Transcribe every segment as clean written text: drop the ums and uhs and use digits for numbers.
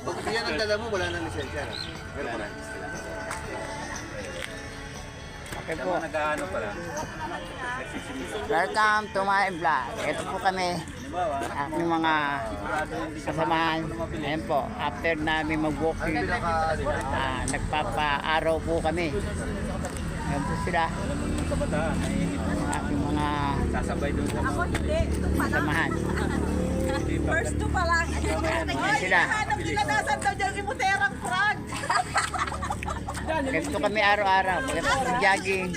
Pag yan ang dala mo, wala nang lisensya. Pero wala. Okay po. Nag-ano pala? Welcome to my vlog. Ito po kami. Aking mga kasamahan. Ayan po. After namin mag-walking, nagpapa-araw po kami. Ayan po sila. Aking mga Sasabay doon sa Ako hindi. Ito pa lang. kasamahan. First two pa lang. Ayan sila. Hanap nila nasan daw dyan yung muterang frog. Ganito kami araw-araw. Pagkatapos jogging,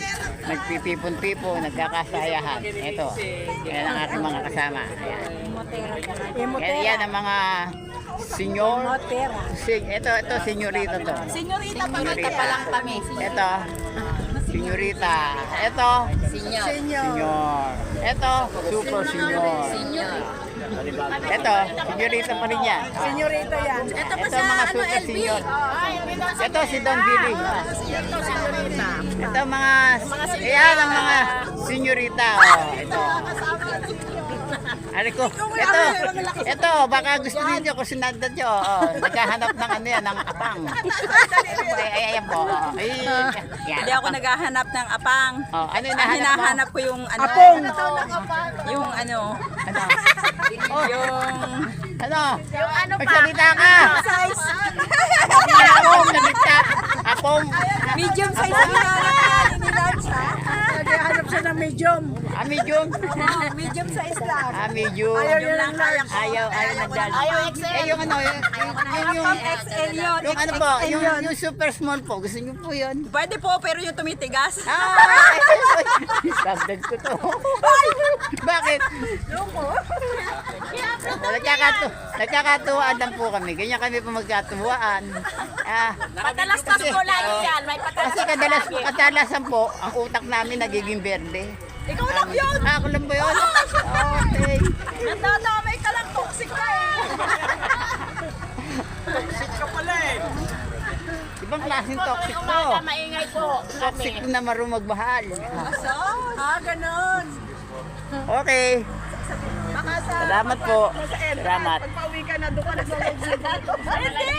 nagpipipon-tipon, nagkakasayahan. Ito. Yan ang aking mga kasama. Ayan. Yan ang mga senior. Ito, senyorita to. Senyorita, pamita pa lang kami. Ito, senyorita. Ito, senior. Ito, super senior. Ito, senyorita pa rin yan. Senyorita yan. Ito pa Ito sa mga ano, super LB. senior. Ito si Don Billy. Ito mga, ayan ang mga senyorita. Oh, ito. Ano ko, ito, baka gusto niyo kung sinandan nyo. Oh, naghahanap ng ano yan, ng apang. Ayan po. Hindi ako naghahanap ng apang. Oh, ano yung Ang hinahanap mo? hinahanap ko yung ano. Apong. Yung ano. Ano? Yung Ano? Magsalita ka. size. Apong, nagsalita. Apong. Medium size ang hinahanap niya. Inilarge ha. Naghahanap siya ng medium. Medium. Medium size lang. Medium. Ayaw lang kaya ko. Ayaw nagdal. Yung ano, yung XL yun. yung ano po, yung super small po. Gusto niyo po yun? Pwede po, pero yung tumitigas. Ay! Dagdag ko to. Bakit? Nagkakatuwaan lang po kami. Ganyan kami po magkatuwaan. Padalas kasi po lagi yan. May padalas. Kasi kadalasan po, ang utak namin nagiging berde. Ikaw lang yun. Ako lang ba yun? Okay. Nandadamay ka lang. Toxic ka eh. Ibang klaseng toxic to. Maingay po. Toxic na marunong magmahal. So? Ganon. Okay. Salamat po. Salamat. Pag pauwi ka na, doon ka na sa Hindi.